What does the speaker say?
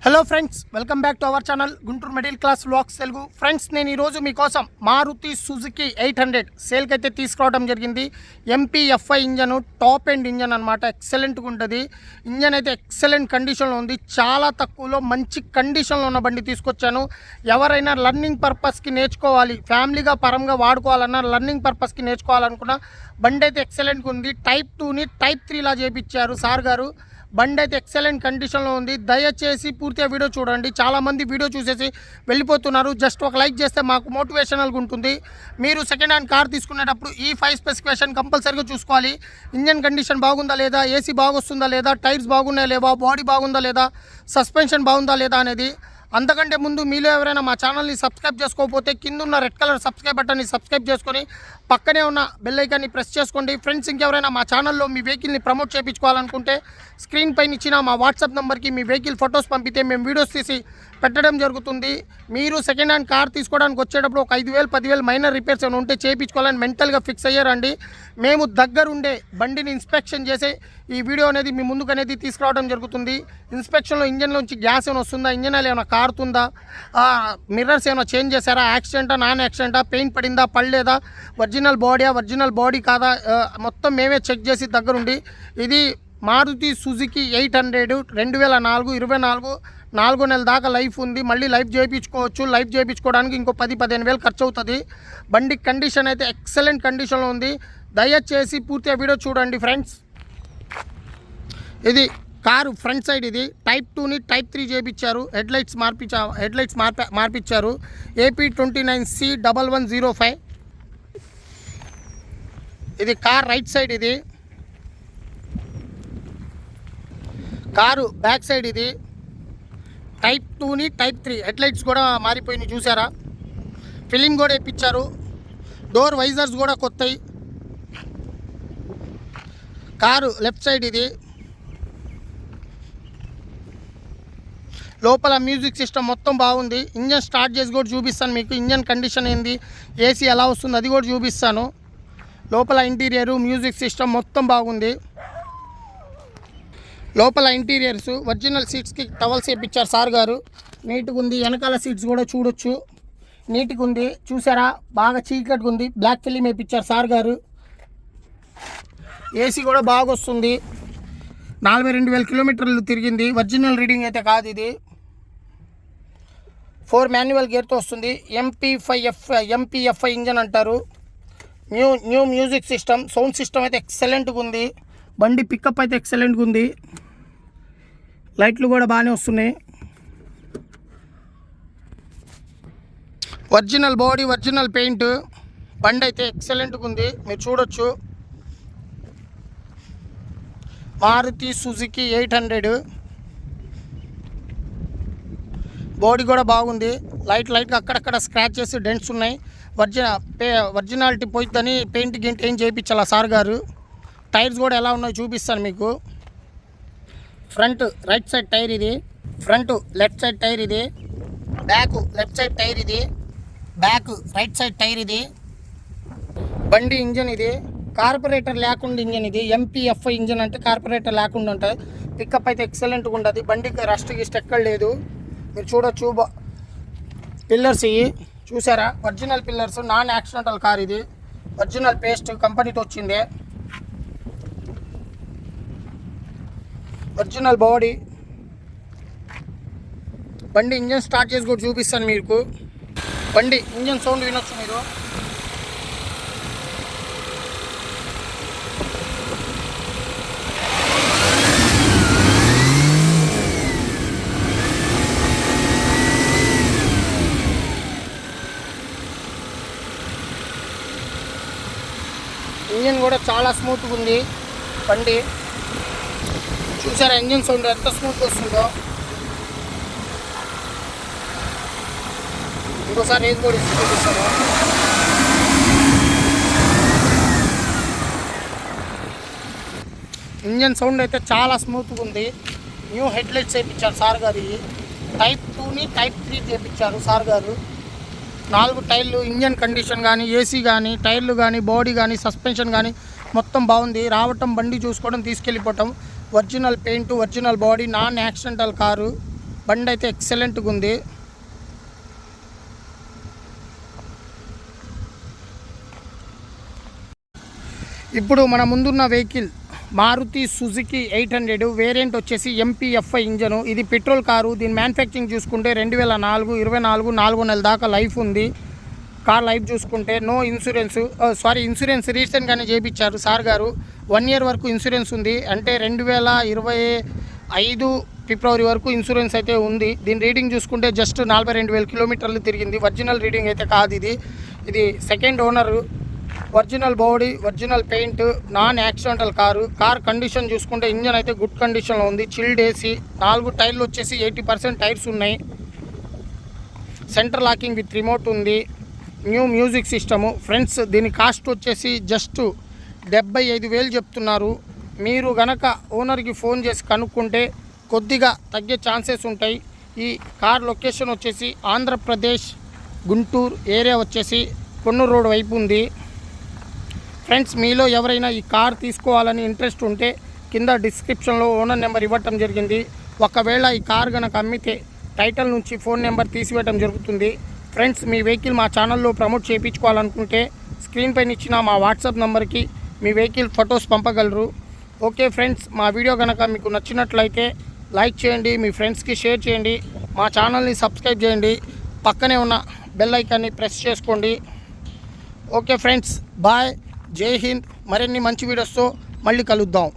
Hello friends, welcome back to our channel Guntur middle class vlogs Telugu. Friends, నేను ఈరోజు మీకోసం Maruti Suzuki 800 సేల్కి అయితే తీసుకురావడం జరిగింది. MPFI engine, top end engine అనమాట. ఎక్సలెంట్గా ఉంటుంది. ఇంజన్ అయితే ఎక్సలెంట్ కండిషన్లో ఉంది. చాలా తక్కువలో మంచి కండిషన్లో ఉన్న బండి తీసుకొచ్చాను. ఎవరైనా లర్నింగ్ పర్పస్కి నేర్చుకోవాలి, ఫ్యామిలీగా పరంగా వాడుకోవాలన్నా, లర్నింగ్ పర్పస్కి నేర్చుకోవాలనుకున్న బండి అయితే ఎక్సలెంట్గా ఉంది. టైప్ 2ని టైప్ 3లా చేయించారు సార్ గారు. బండి అయితే ఎక్సలెంట్ కండిషన్లో ఉంది. దయచేసి పూర్తిగా వీడియో చూడండి. చాలామంది వీడియో చూసేసి వెళ్ళిపోతున్నారు. జస్ట్ ఒక లైక్ చేస్తే మాకు మోటివేషనల్గా ఉంటుంది. మీరు సెకండ్ హ్యాండ్ కార్ తీసుకునేటప్పుడు ఈ 5 స్పెసిఫికేషన్ కంపల్సరీగా చూసుకోవాలి. ఇంజన్ కండిషన్ బాగుందా లేదా, ఏసీ బాగొస్తుందా లేదా, టైర్స్ బాగున్నాయా లేవా, బాడీ బాగుందా లేదా, సస్పెన్షన్ బాగుందా లేదా అనేది. అంతకంటే ముందు మీలో ఎవరైనా మా ఛానల్ని సబ్స్క్రైబ్ చేసుకోకపోతే కింద ఉన్న రెడ్ కలర్ సబ్స్క్రైబ్ బటన్ని సబ్స్క్రైబ్ చేసుకొని పక్కనే ఉన్న బెల్ ఐకాన్ని ప్రెస్ చేసుకోండి. ఫ్రెండ్స్, ఇంకెవరైనా మా ఛానల్లో మీ వెహికల్ని ప్రమోట్ చేయించుకోవాలనుకుంటే స్క్రీన్ పైన ఇచ్చిన మా వాట్సాప్ నెంబర్కి మీ వెహికల్ ఫొటోస్ పంపితే మేము వీడియోస్ తీసి పెట్టడం జరుగుతుంది. మీరు సెకండ్ హ్యాండ్ కార్ తీసుకోవడానికి వచ్చేటప్పుడు ఒక 5,000 10,000 మైనర్ రిపేర్స్ ఏమైనా ఉంటే చేయించుకోవాలని మెంటల్గా ఫిక్స్ అయ్యారండి. మేము దగ్గరుండే బండిని ఇన్స్పెక్షన్ చేసే ఈ వీడియో అనేది మీ ముందుకు అనేది తీసుకురావడం జరుగుతుంది. ఇన్స్పెక్షన్లో ఇంజన్లోంచి గ్యాస్ ఏమైనా వస్తుందా, ఇంజన్ ఆయిల్ ఏమైనా కారుతుందా, మిర్రర్స్ ఏమైనా చేంజ్ చేశారా, యాక్సిడెంటా నాన్ యాక్సిడెంటా, పెయింట్ పడిందా పడలేదా, ఒరిజినల్ బాడీ కాదా, మొత్తం మేమే చెక్ చేసి దగ్గరుండి. ఇది మారుతి సుజుకి 800 2004 4 నెలల దాకా లైఫ్ ఉంది. మళ్ళీ లైఫ్ చేయించుకోవచ్చు. లైఫ్ చేయించుకోవడానికి ఇంకో 10-15 వేలు ఖర్చు అవుతుంది. బండి కండిషన్ అయితే ఎక్సలెంట్ కండిషన్లో ఉంది. దయచేసి పూర్తిగా వీడియో చూడండి ఫ్రెండ్స్. ఇది కారు ఫ్రంట్ సైడ్. ఇది టైప్ 2ని టైప్ 3 చేయించారు. హెడ్లైట్స్ మార్పించారు. AP29C1105. ఇది కార్ రైట్ సైడ్. ఇది కారు బ్యాక్ సైడ్. ఇది టైప్ 2ని టైప్ 3 హెడ్లైట్స్ కూడా మారిపోయినాయి చూసారా. ఫిలిం కూడా వేయించారు. డోర్ వైజర్స్ కూడా కొత్తవి. Car left side. ఇది లోపల మ్యూజిక్ సిస్టమ్ మొత్తం బాగుంది. ఇంజన్ స్టార్ట్ చేసి కూడా చూపిస్తాను మీకు. ఇంజన్ కండిషన్ ఏంది, ఏసీ ఎలా వస్తుంది అది కూడా చూపిస్తాను. లోపల ఇంటీరియరు, మ్యూజిక్ సిస్టమ్ మొత్తం బాగుంది. లోపల ఇంటీరియర్స్ ఒరిజినల్ సీట్స్కి టవల్స్ వేయించారు సార్ గారు. నీట్గా ఉంది. వెనకాల సీట్స్ కూడా చూడొచ్చు, నీట్గా ఉంది. చూసారా, బాగా చీకటిగా ఉంది. బ్లాక్ ఫిలిం వేయించారు సార్ గారు. ఏసీ కూడా బాగా వస్తుంది. 42,000 కిలోమీటర్లు తిరిగింది. ఒరిజినల్ రీడింగ్ అయితే కాదు ఇది. 4 మాన్యువల్ గేర్తో వస్తుంది. MPFI ఇంజన్ అంటారు. New music system, sound system అయితే ఎక్సలెంట్గా ఉంది. బండి పికప్ అయితే ఎక్సలెంట్గా ఉంది. లైట్లు కూడా బాగానే వస్తున్నాయి. Original body, original paint. బండి అయితే ఎక్సలెంట్గా ఉంది. మీరు చూడొచ్చు. మారుతి సుజుకి 800. బాడీ కూడా బాగుంది. లైట్గా అక్కడక్కడ స్క్రాచ్ చేసి డెంట్స్ ఉన్నాయి. ఒరిజినాలిటీ పోయిద్దని పెయింట్ గింట్ ఏం చేయించాలా సార్ గారు. టైర్స్ కూడా ఎలా ఉన్నాయో చూపిస్తాను మీకు. ఫ్రంట్ రైట్ సైడ్ టైర్ ఇది. ఫ్రంట్ లెఫ్ట్ సైడ్ టైర్ ఇది. బ్యాక్ లెఫ్ట్ సైడ్ టైర్ ఇది. బ్యాక్ రైట్ సైడ్ టైర్ ఇది. బండి ఇంజన్ ఇది కార్పొరేటర్ లేకుండా ఇంజన్. ఇది MPFI ఇంజన్ అంటే కార్పొరేటర్ లేకుండా ఉంటుంది. పికప్ అయితే ఎక్సలెంట్గా ఉంటుంది. బండికి రస్ట్ గిస్ట్ ఎక్కడ లేదు. మీరు చూడొచ్చు. పిల్లర్స్ ఇవి చూసారా, original pillars. Non accidental car ఇది. ఒరిజినల్ పేస్ట్ కంపెనీతో వచ్చింది. Original body. బండి ఇంజన్ స్టార్ట్ చేసి కూడా చూపిస్తాను మీకు. బండి ఇంజన్ సౌండ్ వినొచ్చు మీరు. ఇంజన్ కూడా చాలా స్మూత్గా ఉంది బండి. చూసారా ఇంజన్ సౌండ్ ఎంత స్మూత్గా వస్తుందో. ఇంకోసారి ఏది కూడా చూపిస్తాను. ఇంజన్ సౌండ్ అయితే చాలా స్మూత్గా ఉంది. న్యూ హెడ్లైట్స్ వేయించారు సార్ గారు. టైప్ 2ని టైప్ 3 చేయించారు సార్ గారు. 4 టైర్లు. ఇంజన్ కండిషన్ కానీ, ఏసీ కానీ, టైర్లు కానీ, బాడీ కానీ, సస్పెన్షన్ కానీ మొత్తం బాగుంది. రావటం, బండి చూసుకోవడం, తీసుకెళ్ళిపోవటం. Original paint, original body, non accidental car. బండి అయితే ఎక్సలెంట్గా ఉంది. ఇప్పుడు మన ముందున్న వెహికల్ మారుతి సుజుకి 800 వేరియంట్ వచ్చేసి MPFI ఇంజను. ఇది పెట్రోల్ కారు. దీని మ్యానుఫ్యాక్చరింగ్ చూసుకుంటే 2004 24 4 నెలల దాకా లైఫ్ ఉంది. కార్ లైఫ్ చూసుకుంటే నో ఇన్సూరెన్స్, ఇన్సూరెన్స్ రీసెంట్గానే చేయించారు సార్ గారు. 1 ఇయర్ వరకు ఇన్సూరెన్స్ ఉంది. అంటే 2025 ఫిబ్రవరి వరకు ఇన్సూరెన్స్ అయితే ఉంది. దీని రీడింగ్ చూసుకుంటే జస్ట్ 42,000 కిలోమీటర్లు తిరిగింది. ఒరిజినల్ రీడింగ్ అయితే కాదు ఇది second owner. Original body, original paint, non accidental car condition చూసుకుంటే ఇంజన్ అయితే గుడ్ కండిషన్లో ఉంది. చిల్డ్ ఏసీ, 4 టైర్లు వచ్చేసి 80% టైర్స్ ఉన్నాయి. సెంటర్ లాకింగ్ విత్ రిమోట్ ఉంది. New music system. ఫ్రెండ్స్ దీని కాస్ట్ వచ్చేసి జస్ట్ 75,000 చెప్తున్నారు. మీరు గనక ఓనర్కి ఫోన్ చేసి కనుక్కుంటే కొద్దిగా తగ్గే ఛాన్సెస్ ఉంటాయి. ఈ కార్ లొకేషన్ వచ్చేసి ఆంధ్రప్రదేశ్ గుంటూరు ఏరియా వచ్చేసి కొన్నూరు రోడ్ వైపు ఉంది. ఫ్రెండ్స్ మీలో ఎవరైనా ఈ కార్ తీసుకోవాలని ఇంట్రెస్ట్ ఉంటే కింద డిస్క్రిప్షన్లో ఓనర్ నెంబర్ ఇవ్వటం జరిగింది. ఒకవేళ ఈ కార్ కనుక అమ్మితే టైటిల్ నుంచి ఫోన్ నెంబర్ తీసివేయడం జరుగుతుంది. ఫ్రెండ్స్ మీ వెహికల్ మా ఛానల్లో ప్రమోట్ చేయించుకోవాలనుకుంటే స్క్రీన్ పైన ఇచ్చిన మా వాట్సాప్ నెంబర్కి మీ వెహికల్ ఫొటోస్ పంపగలరు. ఓకే ఫ్రెండ్స్, మా వీడియో కనుక మీకు నచ్చినట్లయితే లైక్ చేయండి, మీ ఫ్రెండ్స్కి షేర్ చేయండి, మా ఛానల్ని సబ్స్క్రైబ్ చేయండి, పక్కనే ఉన్న బెల్ ఐకాన్ని ప్రెస్ చేసుకోండి. ఓకే ఫ్రెండ్స్, బాయ్, జై హింద్. మరిన్ని మంచి వీడియోస్తో మళ్ళీ కలుద్దాం.